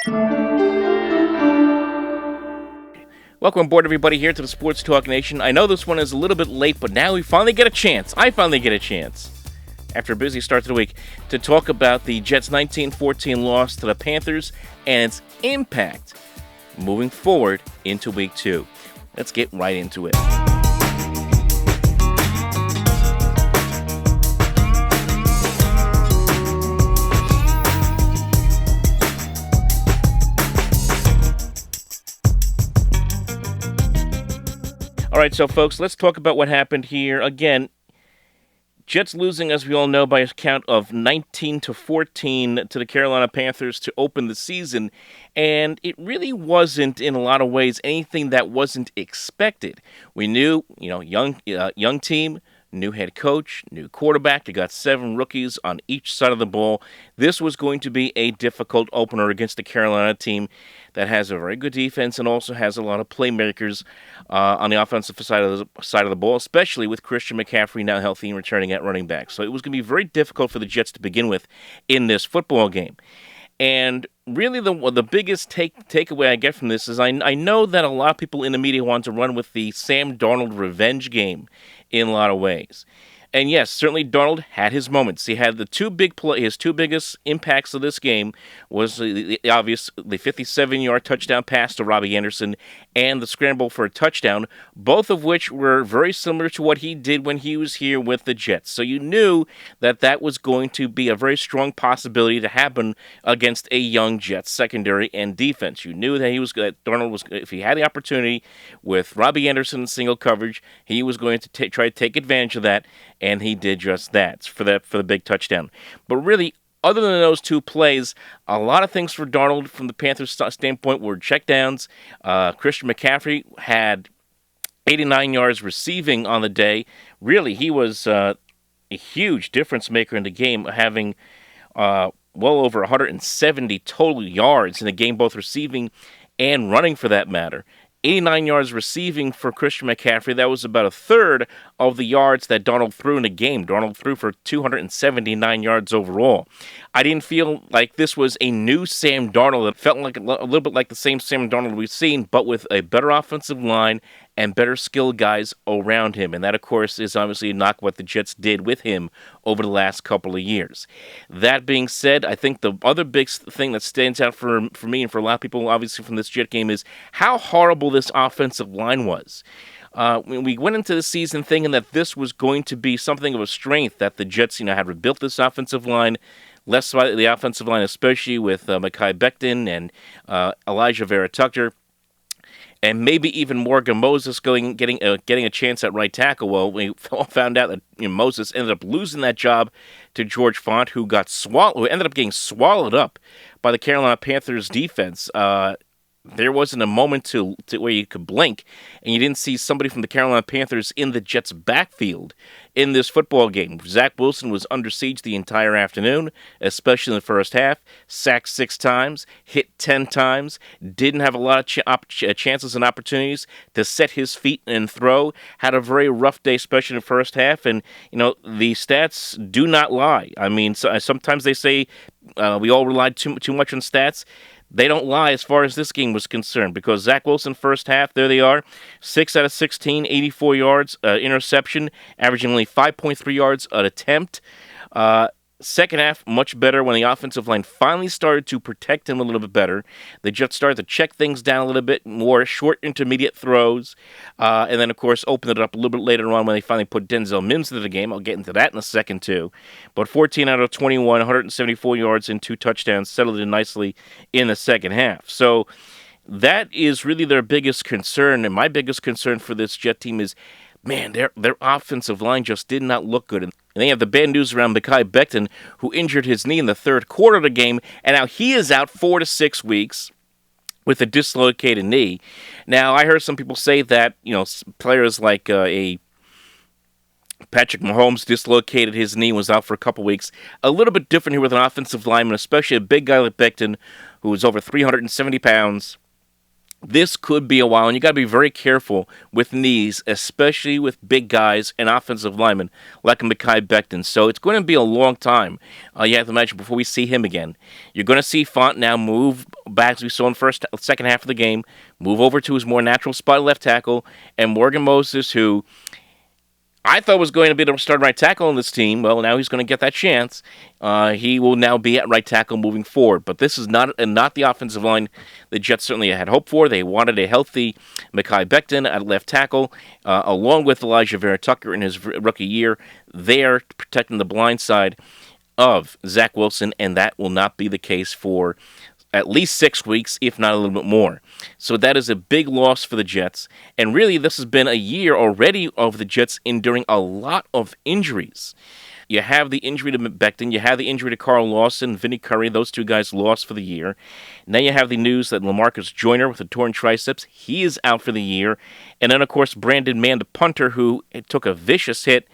Welcome aboard, everybody, here to the Sports Talk Nation. I know this one is a little bit late, but now we finally get a chance. I finally get a chance, after a busy start to the week, to talk about the Jets' 19-14 loss to the Panthers and its impact moving forward into Week 2. Let's get right into it. All right, so folks, let's talk about what happened here. Again, Jets losing, as we all know, by a count of 19-14 to the Carolina Panthers to open the season, and it really wasn't, in a lot of ways, anything that wasn't expected. We knew, young team, new head coach, new quarterback. You got 7 rookies on each side of the ball. This was going to be a difficult opener against the Carolina team that has a very good defense and also has a lot of playmakers on the offensive side of the ball, especially with Christian McCaffrey now healthy and returning at running back. So it was going to be very difficult for the Jets to begin with in this football game. And really, the biggest takeaway I get from this is I know that a lot of people in the media want to run with the Sam Darnold revenge game in a lot of ways. And yes, certainly Darnold had his moments. He had his two biggest impacts of this game was the obvious, the 57-yard touchdown pass to Robbie Anderson and the scramble for a touchdown, both of which were very similar to what he did when he was here with the Jets. So you knew that was going to be a very strong possibility to happen against a young Jets secondary and defense. You knew that Darnold was, if he had the opportunity with Robbie Anderson in single coverage, he was going to try to take advantage of that. And he did just that for the big touchdown. But really, other than those two plays, a lot of things for Darnold from the Panthers' standpoint were checkdowns. Christian McCaffrey had 89 yards receiving on the day. Really, he was a huge difference maker in the game, having well over 170 total yards in the game, both receiving and running for that matter. 89 yards receiving for Christian McCaffrey. That was about a third of the yards that Darnold threw in the game. Darnold threw for 279 yards overall. I didn't feel like this was a new Sam Darnold. It felt like a little bit like the same Sam Darnold we've seen, but with a better offensive line and better skilled guys around him. And that, of course, is obviously not what the Jets did with him over the last couple of years. That being said, I think the other big thing that stands out for me and for a lot of people, obviously, from this Jet game is how horrible this offensive line was. We went into the season thinking that this was going to be something of a strength, that the Jets, had rebuilt this offensive line, less by the offensive line, especially with Mekhi Becton and Elijah Vera Tucker, and maybe even Morgan Moses getting a chance at right tackle. Well, we all found out that Moses ended up losing that job to George Font, who ended up getting swallowed up by the Carolina Panthers defense. There wasn't a moment to where you could blink and you didn't see somebody from the Carolina Panthers in the Jets' backfield in this football game. Zach Wilson was under siege the entire afternoon, especially in the first half. Sacked 6 times, hit 10 times, didn't have a lot of chances and opportunities to set his feet and throw. Had a very rough day, especially in the first half. And, the stats do not lie. I mean, sometimes they say we all relied too much on stats. They don't lie as far as this game was concerned, because Zach Wilson, first half, there they are, 6 out of 16, 84 yards, interception, averaging only 5.3 yards an attempt. Second half, much better when the offensive line finally started to protect him a little bit better. They just started to check things down a little bit more, short intermediate throws, and then, of course, opened it up a little bit later on when they finally put Denzel Mims into the game. I'll get into that in a second, too. But 14 out of 21, 174 yards and 2 touchdowns, settled in nicely in the second half. So that is really their biggest concern, and my biggest concern for this Jet team is, man, their offensive line just did not look good. And they have the bad news around Mekhi Becton, who injured his knee in the third quarter of the game, and now he is out 4 to 6 weeks with a dislocated knee. Now, I heard some people say that, players like a Patrick Mahomes dislocated his knee, was out for a couple weeks. A little bit different here with an offensive lineman, especially a big guy like Becton, who is over 370 pounds. This could be a while, and you got to be very careful with knees, especially with big guys and offensive linemen like Mekhi Becton. So it's going to be a long time, you have to imagine, before we see him again. You're going to see Font now move back as we saw in the second half of the game, move over to his more natural spot at left tackle, and Morgan Moses, who I thought was going to be the starting right tackle on this team. Well, now he's going to get that chance. He will now be at right tackle moving forward. But this is not the offensive line the Jets certainly had hoped for. They wanted a healthy Mekhi Becton at left tackle, along with Elijah Vera Tucker in his rookie year. They are protecting the blind side of Zach Wilson, and that will not be the case for at least 6 weeks, if not a little bit more. So that is a big loss for the Jets. And really, this has been a year already of the Jets enduring a lot of injuries. You have the injury to Becton, you have the injury to Carl Lawson, Vinny Curry, those two guys lost for the year. Now you have the news that LaMarcus Joyner with a torn triceps, he is out for the year. And then, of course, Brandon Mann, the punter, who took a vicious hit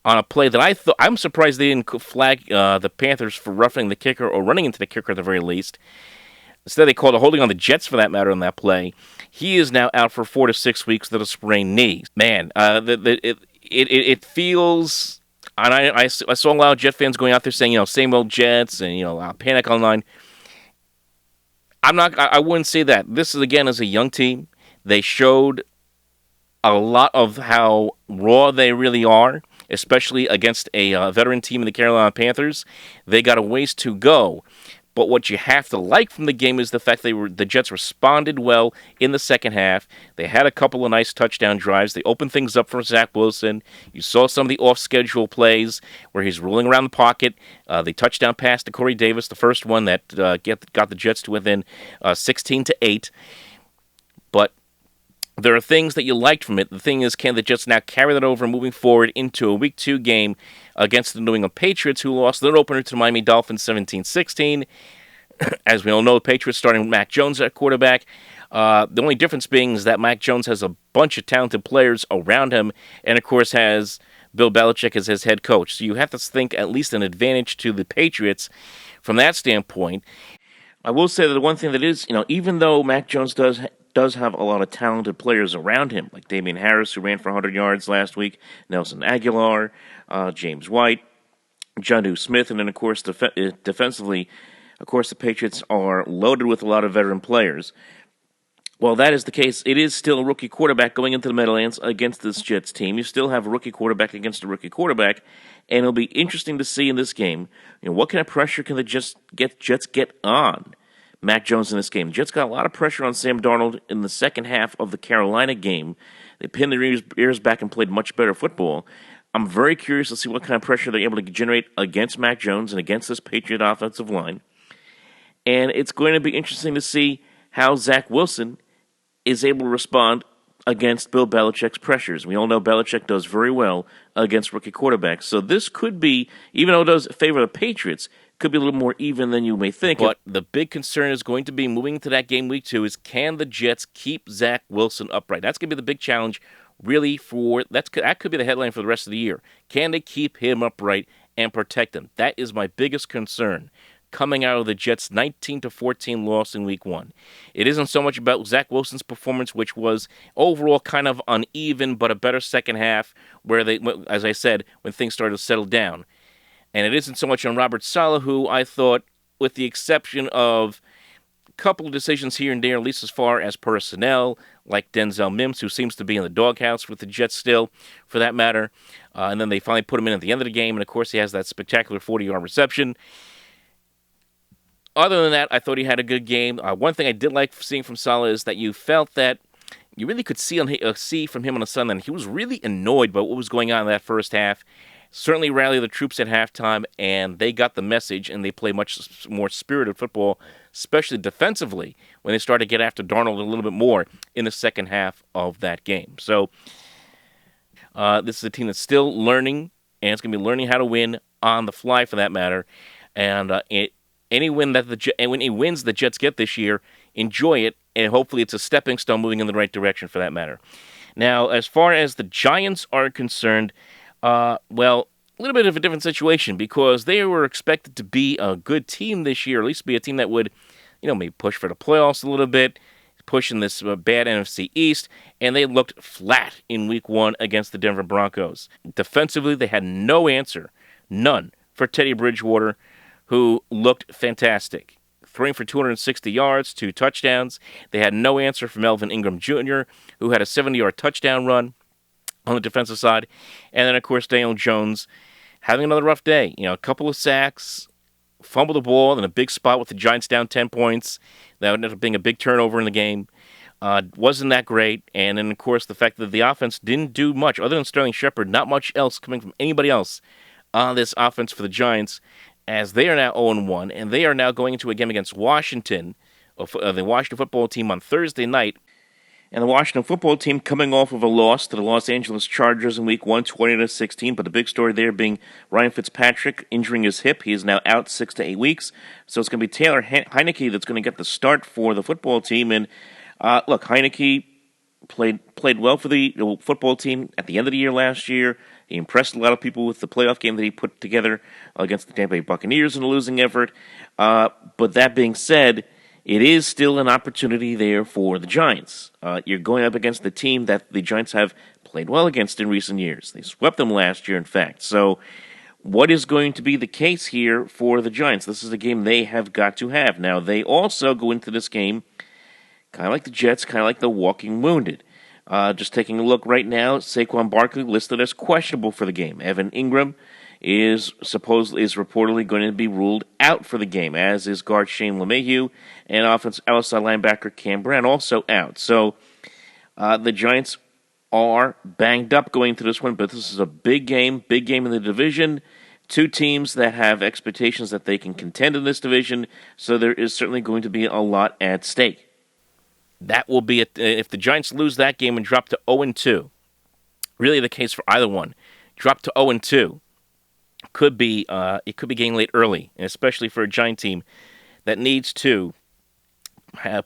on a play that I'm surprised they didn't flag the Panthers for roughing the kicker or running into the kicker at the very least. Instead, they called a holding on the Jets for that matter on that play. He is now out for 4 to 6 weeks with a sprained knee. Man, it feels. And I saw a lot of Jet fans going out there saying, same old Jets and panic online. I wouldn't say that. This is again as a young team. They showed a lot of how raw they really are, especially against a veteran team in the Carolina Panthers. They got a ways to go. But what you have to like from the game is the fact the Jets responded well in the second half. They had a couple of nice touchdown drives. They opened things up for Zach Wilson. You saw some of the off-schedule plays where he's rolling around the pocket. The touchdown pass to Corey Davis, the first one that got the Jets to within 16-8. But there are things that you liked from it. The thing is, can the Jets now carry that over moving forward into a Week 2 game against the New England Patriots, who lost their opener to the Miami Dolphins 17-16. As we all know, the Patriots starting with Mac Jones at quarterback. The only difference being is that Mac Jones has a bunch of talented players around him and, of course, has Bill Belichick as his head coach. So you have to think at least an advantage to the Patriots from that standpoint. I will say that the one thing that is, even though Mac Jones does have a lot of talented players around him, like Damian Harris, who ran for 100 yards last week, Nelson Aguilar, James White, Jonnu Smith, and then, of course, defensively, of course, the Patriots are loaded with a lot of veteran players. While that is the case, it is still a rookie quarterback going into the Meadowlands against this Jets team. You still have a rookie quarterback against a rookie quarterback, and it'll be interesting to see in this game, what kind of pressure can the Jets get on Mac Jones in this game. The Jets got a lot of pressure on Sam Darnold in the second half of the Carolina game. They pinned their ears back and played much better football. I'm very curious to see what kind of pressure they're able to generate against Mac Jones and against this Patriot offensive line. And it's going to be interesting to see how Zach Wilson is able to respond against Bill Belichick's pressures. We all know Belichick does very well against rookie quarterbacks. So this could be, even though it does favor the Patriots, could be a little more even than you may think. But the big concern is going to be moving to that game Week 2 is, can the Jets keep Zach Wilson upright? That's going to be the big challenge, really, that could be the headline for the rest of the year. Can they keep him upright and protect him? That is my biggest concern coming out of the Jets' 19-14 loss in Week 1. It isn't so much about Zach Wilson's performance, which was overall kind of uneven, but a better second half where they, as I said, when things started to settle down. And it isn't so much on Robert Saleh, who I thought, with the exception of a couple of decisions here and there, at least as far as personnel, like Denzel Mims, who seems to be in the doghouse with the Jets still, for that matter. And then they finally put him in at the end of the game, and of course he has that spectacular 40-yard reception. Other than that, I thought he had a good game. One thing I did like seeing from Saleh is that you felt that you really could see from him on the sideline. He was really annoyed by what was going on in that first half. Certainly rallied the troops at halftime, and they got the message, and they play much more spirited football, especially defensively, when they started to get after Darnold a little bit more in the second half of that game. So this is a team that's still learning, and it's going to be learning how to win on the fly, for that matter. And any win any wins the Jets get this year, enjoy it, and hopefully it's a stepping stone moving in the right direction, for that matter. Now, as far as the Giants are concerned, well, a little bit of a different situation, because they were expected to be a good team this year, at least be a team that would, maybe push for the playoffs a little bit, push in this bad NFC East, and they looked flat in Week 1 against the Denver Broncos. Defensively, they had no answer, none, for Teddy Bridgewater, who looked fantastic. throwing for 260 yards, 2 touchdowns. They had no answer for Melvin Ingram Jr., who had a 70-yard touchdown run on the defensive side. And then, of course, Daniel Jones having another rough day. A couple of sacks, fumbled the ball in a big spot with the Giants down 10 points. That ended up being a big turnover in the game. Wasn't that great. And then, of course, the fact that the offense didn't do much other than Sterling Shepard, not much else coming from anybody else on this offense for the Giants, as they are now 0-1, and they are now going into a game against Washington, the Washington football team on Thursday night. And the Washington football team coming off of a loss to the Los Angeles Chargers in Week 1, 20-16. But the big story there being Ryan Fitzpatrick injuring his hip. He is now out 6 to 8 weeks. So it's going to be Taylor Heineke that's going to get the start for the football team. And look, Heineke played well for the football team at the end of the year last year. He impressed a lot of people with the playoff game that he put together against the Tampa Bay Buccaneers in a losing effort. But that being said, it is still an opportunity there for the Giants. You're going up against the team that the Giants have played well against in recent years. They swept them last year, in fact. So what is going to be the case here for the Giants? This is a game they have got to have. Now, they also go into this game kind of like the Jets, kind of like the walking wounded. Just taking a look right now, Saquon Barkley listed as questionable for the game. Evan Ingram is reportedly going to be ruled out for the game, as is guard Shane LeMahieu and offensive outside linebacker Cam Brown also out. So the Giants are banged up going into this one, but this is a big game in the division. Two teams that have expectations that they can contend in this division, so there is certainly going to be a lot at stake. That will be if the Giants lose that game and drop to 0-2. Really, the case for either one. Drop to 0-2 could be getting late early, and especially for a Giant team that needs to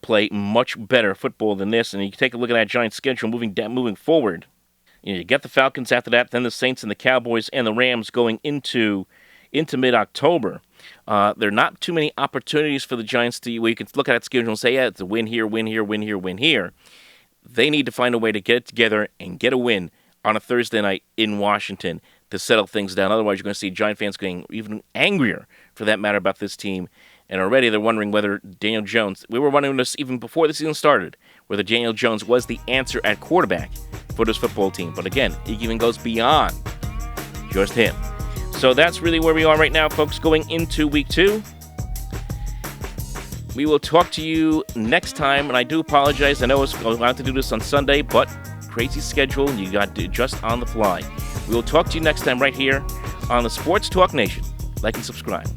play much better football than this. And you take a look at that Giant schedule moving forward. You get the Falcons after that, then the Saints and the Cowboys and the Rams going into mid-October. There are not too many opportunities for the Giants where you can look at that schedule and say, yeah, it's a win here, win here, win here, win here. They need to find a way to get it together and get a win on a Thursday night in Washington to settle things down. Otherwise, you're going to see Giant fans getting even angrier, for that matter, about this team. And already they're wondering whether Daniel Jones, we were wondering this even before the season started, whether Daniel Jones was the answer at quarterback for this football team. But again, he even goes beyond just him. So that's really where we are right now, folks, going into Week 2. We will talk to you next time, and I do apologize. I know I was allowed to do this on Sunday, but crazy schedule, and you got to adjust on the fly. We will talk to you next time right here on the Sports Talk Nation. Like and subscribe.